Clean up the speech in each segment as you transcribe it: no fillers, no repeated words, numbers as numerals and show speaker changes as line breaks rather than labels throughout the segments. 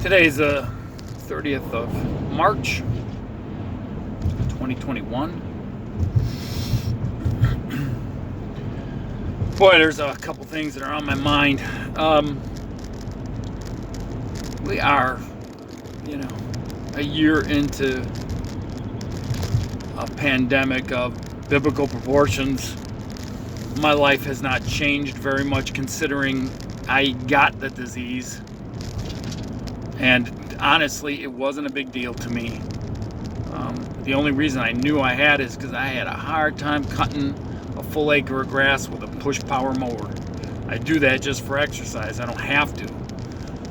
Today's the 30th of March, 2021. Boy, there's a couple things that are on my mind. We are, a year into a pandemic of biblical proportions. My life has not changed very much considering I got the disease. And honestly, it wasn't a big deal to me. The only reason I knew I had is because I had a hard time cutting a full acre of grass with a push power mower. I do that just for exercise. I don't have to,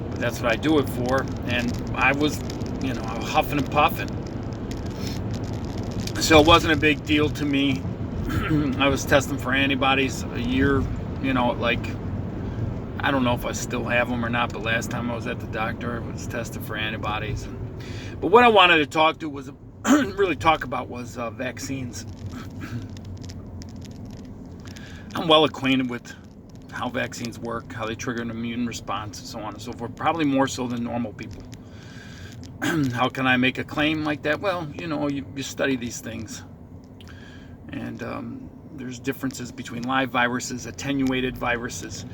but that's what I do it for. And I was, I was huffing and puffing. So it wasn't a big deal to me. I was testing for antibodies a year, I don't know if I still have them or not, but last time I was at the doctor, I was tested for antibodies. But what I wanted to talk about was vaccines. I'm well acquainted with how vaccines work, how they trigger an immune response, and so on and so forth, probably more so than normal people. How can I make a claim like that? Well, you study these things. And there's differences between live viruses, attenuated viruses,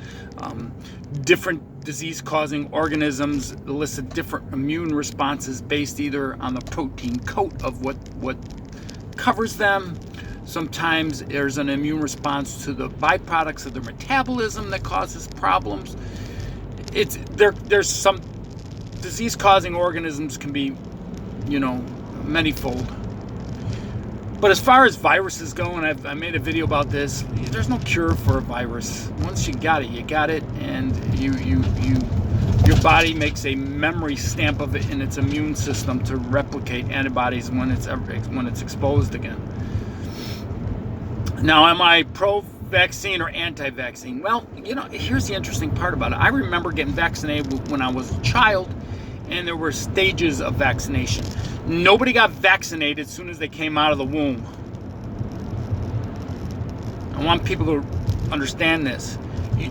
different disease-causing organisms elicit different immune responses based either on the protein coat of what covers them. Sometimes there's an immune response to the byproducts of their metabolism that causes problems. There's some disease-causing organisms can be, manyfold. But as far as viruses go, and I made a video about this, there's no cure for a virus. Once you got it, and your body makes a memory stamp of it in its immune system to replicate antibodies when it's exposed again. Now, am I pro-vaccine or anti-vaccine? Well, here's the interesting part about it. I remember getting vaccinated when I was a child, and there were stages of vaccination. Nobody got vaccinated as soon as they came out of the womb. I want people to understand this.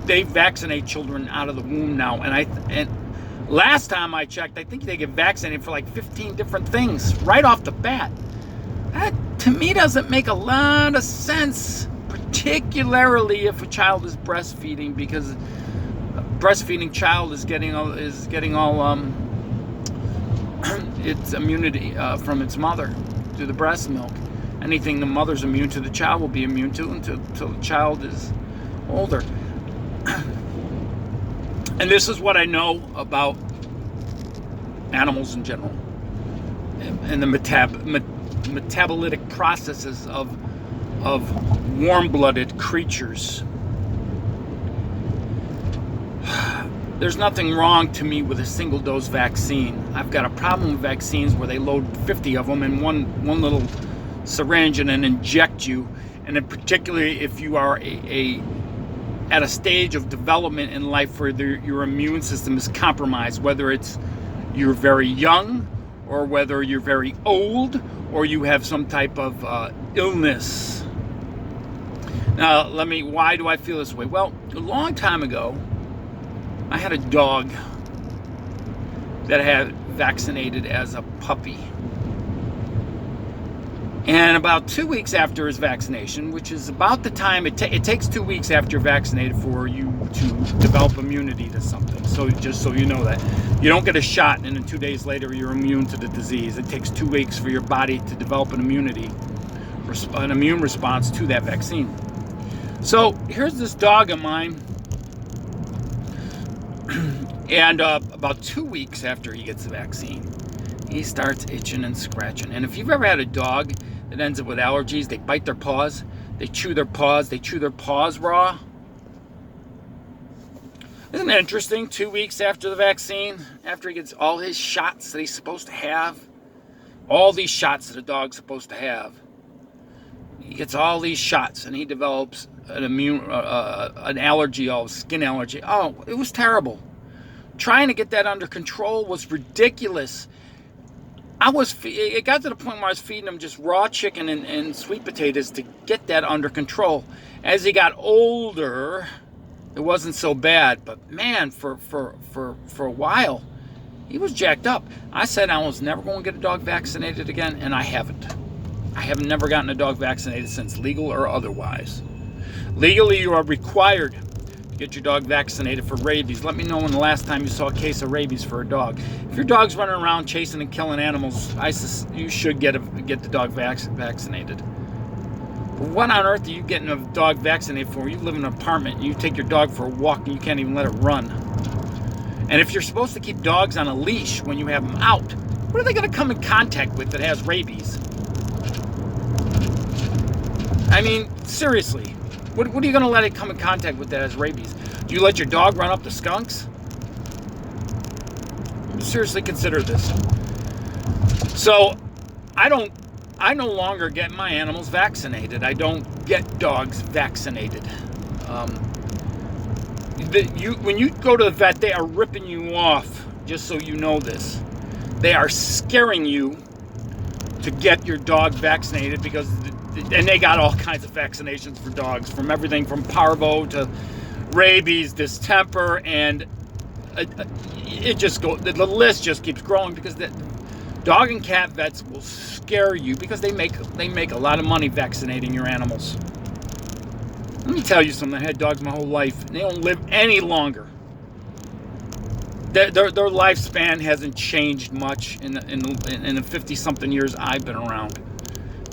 They vaccinate children out of the womb now, and last time I checked, I think they get vaccinated for like 15 different things right off the bat. That to me doesn't make a lot of sense, particularly if a child is breastfeeding, because a breastfeeding child is getting all its immunity from its mother through the breast milk. Anything the mother's immune to, the child will be immune to until the child is older. And this is what I know about animals in general and the metabolitic processes of warm-blooded creatures. There's nothing wrong to me with a single dose vaccine. I've got a problem with vaccines where they load 50 of them in one little syringe and then inject you. And in particularly if you are at a stage of development in life where your immune system is compromised, whether it's you're very young or whether you're very old or you have some type of illness. Now, why do I feel this way? Well, a long time ago, I had a dog that I had vaccinated as a puppy. And about 2 weeks after his vaccination, which is about the time it takes 2 weeks after you're vaccinated for you to develop immunity to something. So just so you know that. You don't get a shot and then 2 days later you're immune to the disease. It takes 2 weeks for your body to develop an immune response to that vaccine. So here's this dog of mine. And about 2 weeks after he gets the vaccine, he starts itching and scratching. And if you've ever had a dog that ends up with allergies, they bite their paws, they chew their paws raw. Isn't it interesting? 2 weeks after the vaccine, after he gets all his shots that he's supposed to have, all these shots that a dog's supposed to have, he gets all these shots and he develops an allergy, skin allergy. Oh, it was terrible. Trying to get that under control was ridiculous. It got to the point where I was feeding him just raw chicken and sweet potatoes to get that under control. As he got older, it wasn't so bad. But man, for a while, He was jacked up. I said I was never going to get a dog vaccinated again, and I haven't. I have never gotten a dog vaccinated since, legal or otherwise. Legally, you are required to get your dog vaccinated for rabies. Let me know when the last time you saw a case of rabies for a dog. If your dog's running around chasing and killing animals, you should get the dog vaccinated. But what on earth are you getting a dog vaccinated for? You live in an apartment and you take your dog for a walk and you can't even let it run. And if you're supposed to keep dogs on a leash when you have them out, what are they going to come in contact with that has rabies? I mean, seriously, what are you going to let it come in contact with that has rabies? Do you let your dog run up the skunks? Seriously consider this. So, I no longer get my animals vaccinated. I don't get dogs vaccinated. When you go to the vet, they are ripping you off, just so you know this. They are scaring you to get your dog vaccinated and they got all kinds of vaccinations for dogs, from everything from parvo to rabies, distemper, and it just goes. The list just keeps growing, because the dog and cat vets will scare you because they make a lot of money vaccinating your animals. Let me tell you something. I had dogs my whole life, and they don't live any longer. Their lifespan hasn't changed much in the 50-something years I've been around.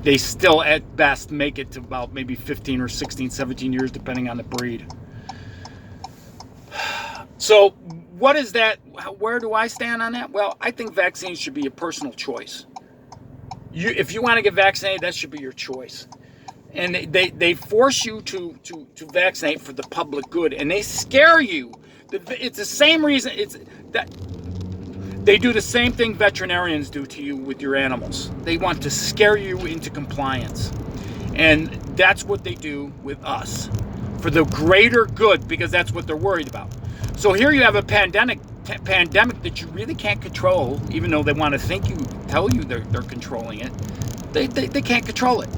They still, at best, make it to about maybe 15 or 16, 17 years, depending on the breed. So, what is that? Where do I stand on that? Well, I think vaccines should be a personal choice. If you want to get vaccinated, that should be your choice. And they force you to vaccinate for the public good, and they scare you. It's the same reason. It's that they do the same thing veterinarians do to you with your animals. They want to scare you into compliance, and that's what they do with us for the greater good, because that's what they're worried about. So here you have a pandemic that you really can't control, even though they want to tell you they're controlling it. They can't control it.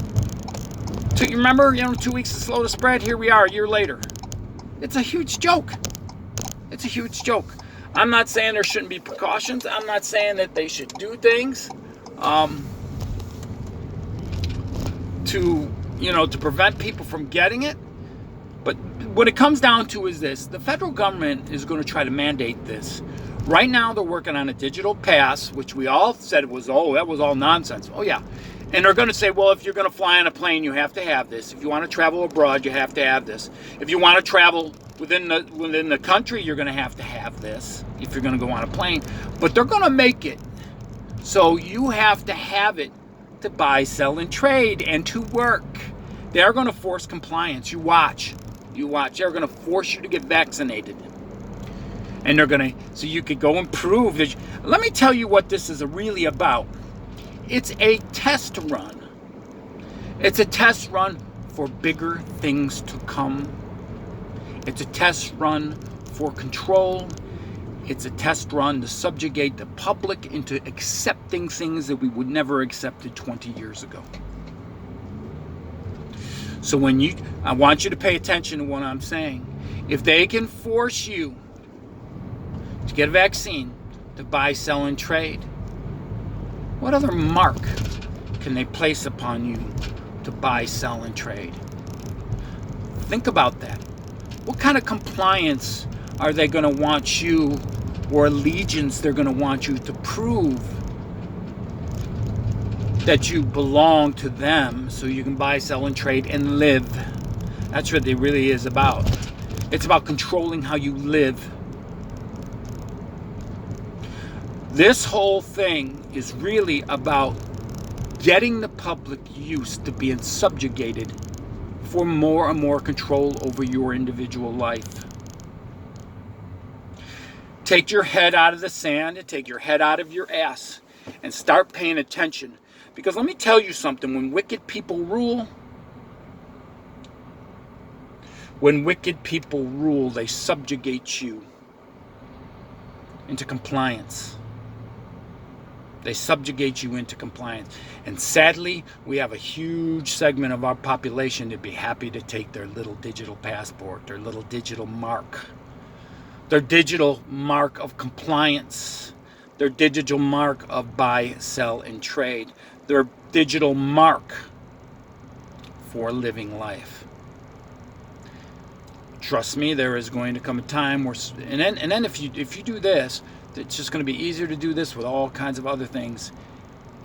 So you remember, 2 weeks is slow to spread. Here we are a year later. It's a huge joke. It's a huge joke. I'm not saying there shouldn't be precautions. I'm not saying that they should do things to prevent people from getting it. But what it comes down to is this: the federal government is going to try to mandate this. Right now, they're working on a digital pass, which we all said that was all nonsense. Oh yeah. And they're going to say, well, if you're going to fly on a plane, you have to have this. If you want to travel abroad, you have to have this. If you want to travel within the country, you're going to have this if you're going to go on a plane. But they're going to make it so you have to have it to buy, sell, and trade, and to work. They're going to force compliance. You watch. They're going to force you to get vaccinated. And they're going to, so you could go and prove that. Let me tell you what this is really about. It's a test run. It's a test run for bigger things to come. It's a test run for control. It's a test run to subjugate the public into accepting things that we would never accepted 20 years ago. So I want you to pay attention to what I'm saying. If they can force you to get a vaccine, to buy, sell, and trade, what other mark can they place upon you to buy, sell, and trade? Think about that. What kind of compliance are they going to want you, or allegiance they're going to want you to prove that you belong to them so you can buy, sell, and trade and live? That's what it really is about. It's about controlling how you live. This whole thing is really about getting the public used to being subjugated for more and more control over your individual life. Take your head out of the sand and take your head out of your ass and start paying attention. Because let me tell you something, when wicked people rule, they subjugate you into compliance. They subjugate you into compliance. And sadly, we have a huge segment of our population that'd be happy to take their little digital passport, their little digital mark, their digital mark of compliance, their digital mark of buy, sell, and trade, their digital mark for living life. Trust me, there is going to come a time where, and then if you do this, it's just going to be easier to do this with all kinds of other things.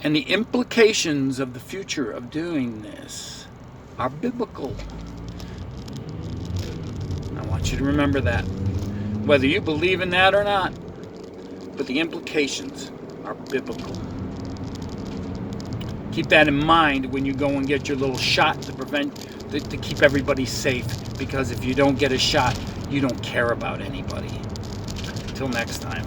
And the implications of the future of doing this are biblical. I want you to remember that, whether you believe in that or not, but the implications are biblical. Keep that in mind when you go and get your little shot to keep everybody safe, because if you don't get a shot, you don't care about anybody. Till next time.